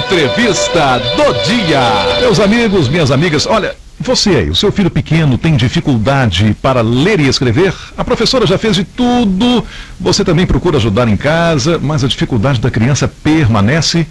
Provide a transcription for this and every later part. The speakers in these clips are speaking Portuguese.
Entrevista do dia. Meus amigos, minhas amigas, olha, você aí, o seu filho pequeno tem dificuldade para ler e escrever? A professora já fez de tudo, você também procura ajudar em casa, mas a dificuldade da criança permanece?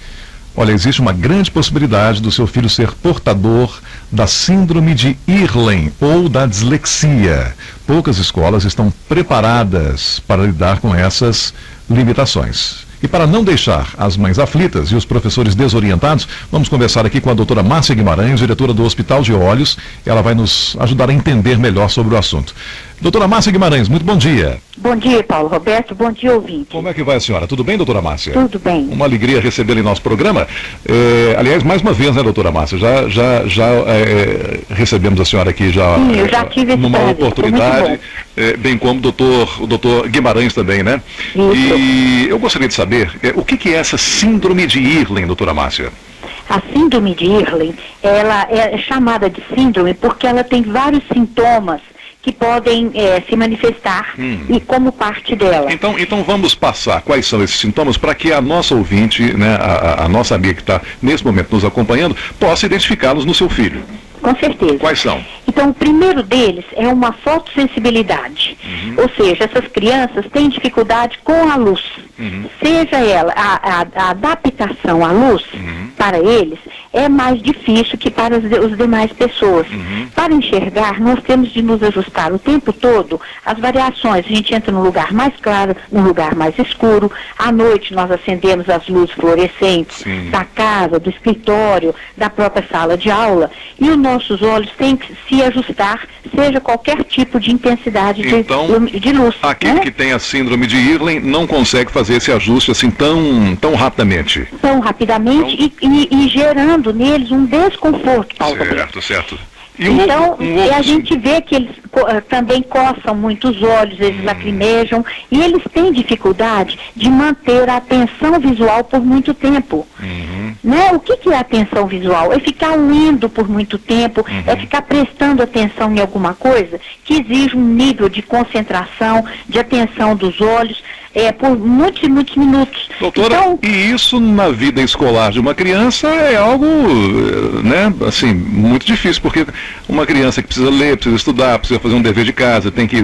Olha, existe uma grande possibilidade do seu filho ser portador da síndrome de Irlen ou da dislexia. Poucas escolas estão preparadas para lidar com essas limitações. E para não deixar as mães aflitas e os professores desorientados, vamos conversar aqui com a doutora Márcia Guimarães, diretora do Hospital de Olhos. Ela vai nos ajudar a entender melhor sobre o assunto. Doutora Márcia Guimarães, muito bom dia. Bom dia, Paulo Roberto. Bom dia, ouvinte. Como é que vai a senhora? Tudo bem, doutora Márcia? Tudo bem. Uma alegria recebê-la em nosso programa. Aliás, mais uma vez, né, doutora Márcia? Já recebemos a senhora aqui já, sim, eu já tive esse numa prazer. oportunidade, bem como o doutor Guimarães também, né? Isso. E eu gostaria de saber, o que é essa síndrome de Irlen, doutora Márcia? A síndrome de Irlen, ela é chamada de síndrome porque ela tem vários sintomas que podem se manifestar e como parte dela. Então vamos passar quais são esses sintomas para que a nossa ouvinte, né, a nossa amiga que está nesse momento nos acompanhando, possa identificá-los no seu filho. Com certeza. Quais são? Então, o primeiro deles é uma fotossensibilidade. Ou seja, essas crianças têm dificuldade com a luz. Seja ela, a adaptação à luz, para eles, é mais difícil que para as demais pessoas. Para enxergar, nós temos de nos ajustar o tempo todo às variações. A gente entra num lugar mais claro, num lugar mais escuro. À noite, nós acendemos as luzes fluorescentes da casa, do escritório, da própria sala de aula. E os nossos olhos têm que se ajustar, seja qualquer tipo de intensidade de luz. Aquele que tem a síndrome de Irlen não consegue fazer esse ajuste assim tão rapidamente. Tão rapidamente e gerando neles um desconforto, Paulo. Certo. Então, a gente vê que eles também coçam muito os olhos, eles lacrimejam, e eles têm dificuldade de manter a atenção visual por muito tempo. Né? O que é atenção visual? É ficar lendo por muito tempo, é ficar prestando atenção em alguma coisa que exige um nível de concentração, de atenção dos olhos, por muitos e muitos minutos. Doutora, então, e isso na vida escolar de uma criança é algo, né, assim, muito difícil, porque uma criança que precisa ler, precisa estudar, precisa fazer um dever de casa, tem que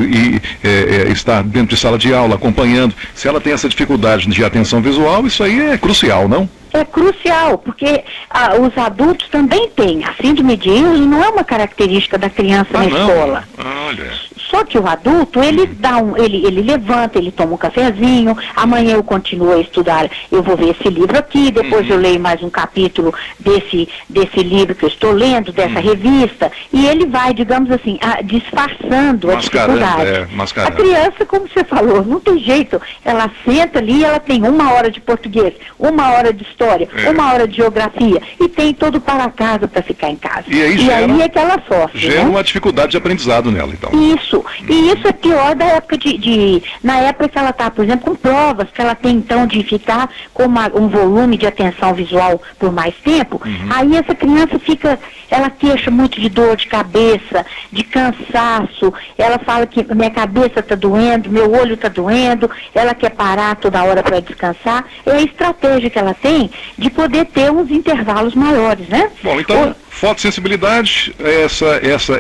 estar dentro de sala de aula, acompanhando. Se ela tem essa dificuldade de atenção visual, isso aí é crucial, não? É crucial, porque os adultos também têm. A síndrome de Irlen não é uma característica da criança na escola. Olha. Só que o adulto, ele ele levanta, ele toma um cafezinho, amanhã eu continuo a estudar, eu vou ver esse livro aqui, depois eu leio mais um capítulo desse livro que eu estou lendo, dessa revista, e ele vai, digamos assim, disfarçando a dificuldade. A criança, como você falou, não tem jeito, ela senta ali, ela tem 1 hora de português, 1 hora de história, 1 hora de geografia, e tem todo para casa para ficar em casa. E aí é que ela sofre. Gera uma dificuldade de aprendizado nela, então. Isso. E isso é pior da época na época que ela está, por exemplo, com provas, que ela tem então de ficar com um volume de atenção visual por mais tempo, aí essa criança ela queixa muito de dor de cabeça, de cansaço, ela fala que minha cabeça está doendo, meu olho está doendo, ela quer parar toda hora para descansar. É a estratégia que ela tem de poder ter uns intervalos maiores, né? Bom, então, fotossensibilidade,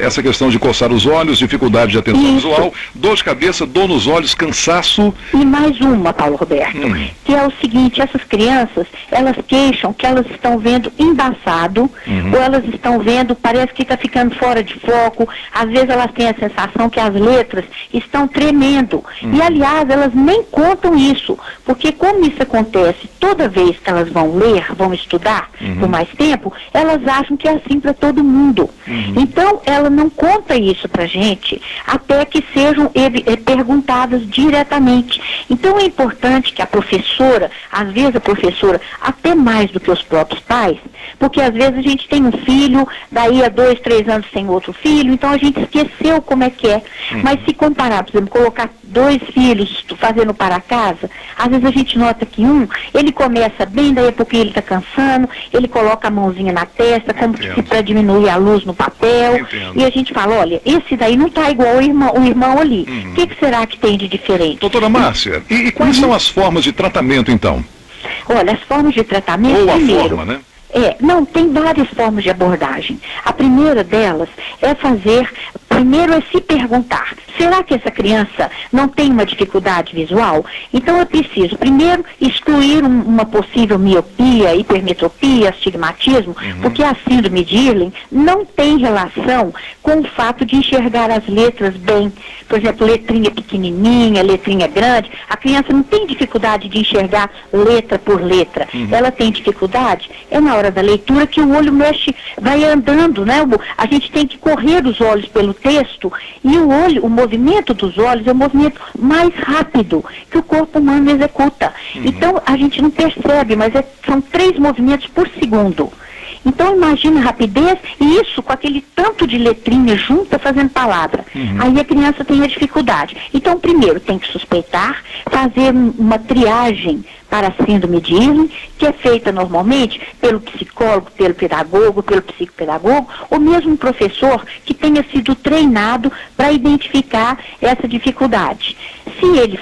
essa questão de coçar os olhos, dificuldade de atenção visual, dor de cabeça, dor nos olhos, cansaço. E mais uma, Paulo Roberto, que é o seguinte, essas crianças, elas queixam que elas estão vendo embaçado, ou elas estão vendo, parece que está ficando fora de foco, às vezes elas têm a sensação que as letras estão tremendo. E, aliás, elas nem contam isso, porque como isso acontece toda vez que elas vão ler, vão estudar por mais tempo, elas acham que é assim para todo mundo. Então, ela não conta isso pra gente até que sejam perguntadas diretamente. Então, é importante que a professora, às vezes a professora, até mais do que os próprios pais, porque às vezes a gente tem um filho, daí a 2, 3 anos tem outro filho, então a gente esqueceu como é que é. Mas se comparar, por exemplo, colocar 2 filhos fazendo para casa, às vezes a gente nota que ele começa bem, daí a pouquinho ele está cansando, ele coloca a mãozinha na testa, como que para diminuir a luz no papel, e a gente fala, olha, esse daí não está igual o irmão ali. O que será que tem de diferente? Doutora Márcia, e quais são as formas de tratamento, então? Olha, as formas de tratamento, Ou a primeiro, forma, né? Não, tem várias formas de abordagem. A primeira delas é primeiro é se perguntar, será que essa criança não tem uma dificuldade visual? Então eu preciso, primeiro, excluir uma possível miopia, hipermetropia, astigmatismo, porque a síndrome de Irlen não tem relação com o fato de enxergar as letras bem. Por exemplo, letrinha pequenininha, letrinha grande, a criança não tem dificuldade de enxergar letra por letra. Ela tem dificuldade, na hora da leitura que o olho mexe, vai andando, né? A gente tem que correr os olhos pelo texto e o movimento dos olhos é o movimento mais rápido que o corpo humano executa. Então a gente não percebe, mas são 3 movimentos por segundo. Então imagina a rapidez e isso com aquele tanto de letrinha junta fazendo palavra. Aí a criança tem a dificuldade. Então primeiro tem que suspeitar, fazer uma triagem para a síndrome de Irlen, que é feita normalmente pelo psicólogo, pelo pedagogo, pelo psicopedagogo, ou mesmo um professor que tenha sido treinado para identificar essa dificuldade. Se ele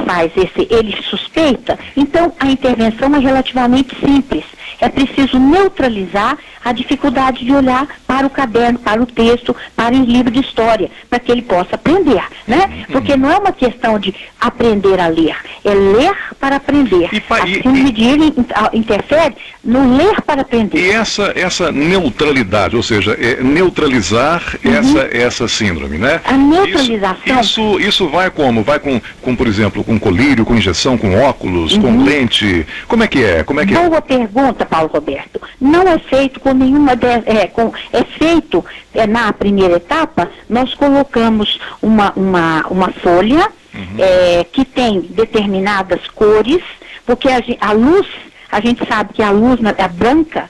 ele suspeita, então a intervenção é relativamente simples. É preciso neutralizar a dificuldade de olhar para o caderno, para o texto, para o livro de história, para que ele possa aprender, né? Porque não é uma questão de aprender a ler, é ler para aprender. A síndrome de Irlen interfere no ler para aprender. E essa neutralidade, ou seja, neutralizar essa síndrome, né? A neutralização... Isso vai como? Vai com, por exemplo, com colírio, com injeção, com óculos, com lente? Como é que é? Boa pergunta, Paulo Roberto. Não é feito com nenhuma... é feito, na primeira etapa, nós colocamos uma folha que tem determinadas cores, porque a luz... A gente sabe que a luz branca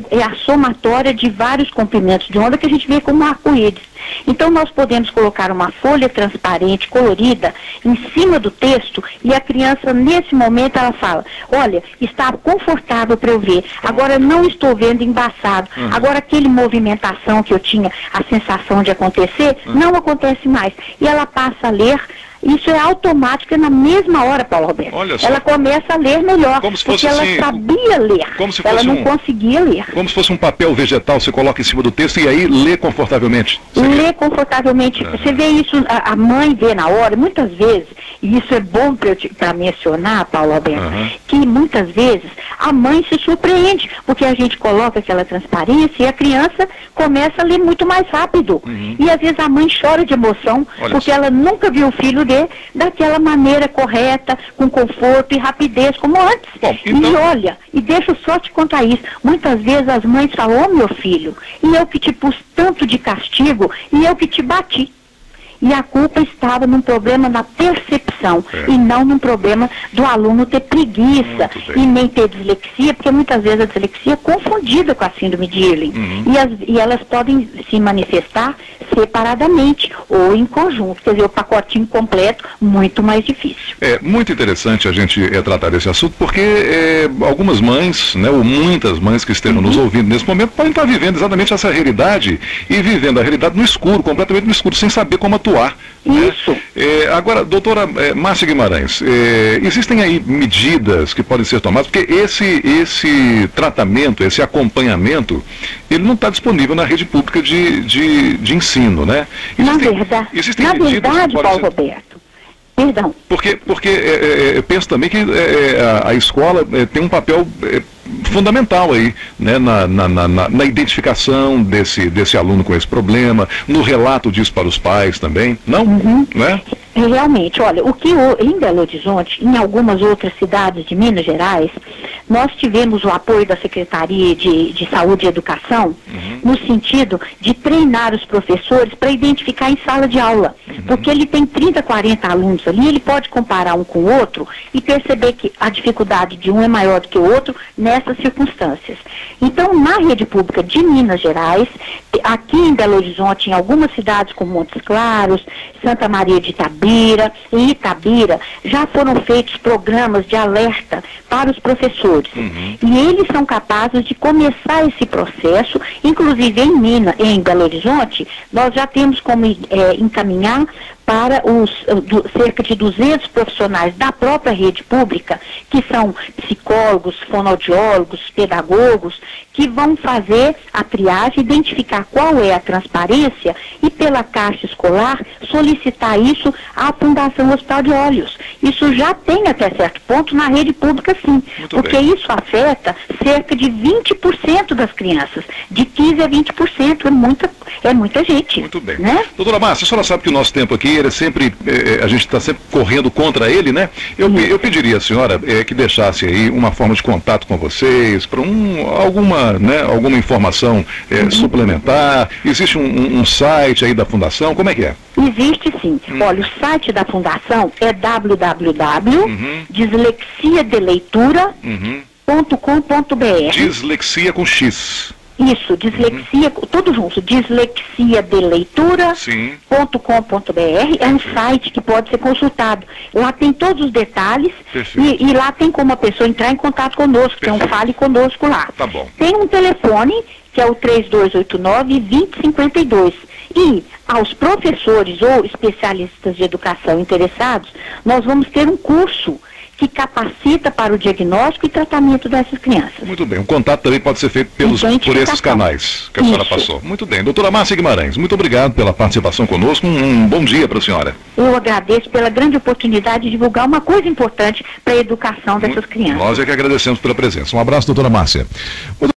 é a somatória de vários comprimentos de onda que a gente vê como arco-íris. Então nós podemos colocar uma folha transparente, colorida, em cima do texto e a criança, nesse momento, ela fala, olha, está confortável para eu ver, agora não estou vendo embaçado, agora aquele movimentação que eu tinha a sensação de acontecer, não acontece mais. E ela passa a ler. Isso é automático, na mesma hora, Paulo Roberto. Ela começa a ler melhor, porque ela sabia ler, ela não conseguia ler. Como se fosse um papel vegetal, você coloca em cima do texto e aí lê confortavelmente. Lê confortavelmente. Você vê isso, a mãe vê na hora, muitas vezes, e isso é bom para mencionar, Paulo Roberto, que muitas vezes a mãe se surpreende, porque a gente coloca aquela transparência e a criança começa a ler muito mais rápido. E às vezes a mãe chora de emoção, porque ela nunca viu o filho dele daquela maneira correta, com conforto e rapidez, como antes. Bom, então... E olha, e deixa eu só te contar isso, muitas vezes as mães falam, meu filho, e eu que te pus tanto de castigo, e eu que te bati. E a culpa estava num problema na percepção e não num problema do aluno ter preguiça e nem ter dislexia, porque muitas vezes a dislexia é confundida com a síndrome de Irlen. E elas podem se manifestar separadamente ou em conjunto, quer dizer, o pacotinho completo, muito mais difícil. É muito interessante a gente tratar desse assunto, porque algumas mães, né, ou muitas mães que estejam nos ouvindo nesse momento, podem estar vivendo exatamente essa realidade e vivendo a realidade no escuro, completamente no escuro, sem saber como atuar. Isso. Né? Agora, doutora Márcia Guimarães, existem aí medidas que podem ser tomadas, porque esse tratamento, esse acompanhamento, ele não está disponível na rede pública de ensino, né? Na verdade, Paulo Roberto, perdão. Porque eu penso também que a escola tem um papel fundamental aí, né, na identificação desse aluno com esse problema, no relato disso para os pais também, não? Né? Realmente, olha, em Belo Horizonte, em algumas outras cidades de Minas Gerais, nós tivemos o apoio da Secretaria de Saúde e Educação, no sentido de treinar os professores para identificar em sala de aula, porque ele tem 30, 40 alunos ali, ele pode comparar um com o outro e perceber que a dificuldade de um é maior do que o outro nessas circunstâncias. Então, na rede pública de Minas Gerais, aqui em Belo Horizonte, em algumas cidades como Montes Claros, Santa Maria de Itabira e Itabira, já foram feitos programas de alerta para os professores. E eles são capazes de começar esse processo, inclusive em Belo Horizonte, nós já temos como encaminhar para cerca de 200 profissionais da própria rede pública, que são psicólogos, fonoaudiólogos, pedagogos, que vão fazer a triagem, identificar qual é a transparência e, pela Caixa Escolar, solicitar isso à Fundação Hospital de Olhos. Isso já tem até certo ponto na rede pública, sim, porque isso afeta cerca de 20% das crianças, de 15% a 20%, é muita gente. Muito bem. Né? Doutora Márcia, a senhora sabe que o nosso tempo aqui, ele é sempre, a gente está sempre correndo contra ele, né? Eu pediria à senhora que deixasse aí uma forma de contato com vocês, para alguma informação suplementar. Existe um site aí da Fundação, como é que é? Existe sim. Olha, o site da Fundação é www.dislexiadeleitura.com.br. Dislexia com X. Isso, dislexia, tudo junto, dislexiadeleitura.com.br, é um site que pode ser consultado. Lá tem todos os detalhes e lá tem como a pessoa entrar em contato conosco, tem um Fale Conosco lá. Tá bom. Tem um telefone, que é o 3289-2052. E aos professores ou especialistas de educação interessados, nós vamos ter um curso que capacita para o diagnóstico e tratamento dessas crianças. Muito bem, o contato também pode ser feito por esses canais que a senhora passou. Muito bem, doutora Márcia Guimarães, muito obrigado pela participação conosco, um bom dia para a senhora. Eu agradeço pela grande oportunidade de divulgar uma coisa importante para a educação dessas crianças. Nós é que agradecemos pela presença. Um abraço, doutora Márcia.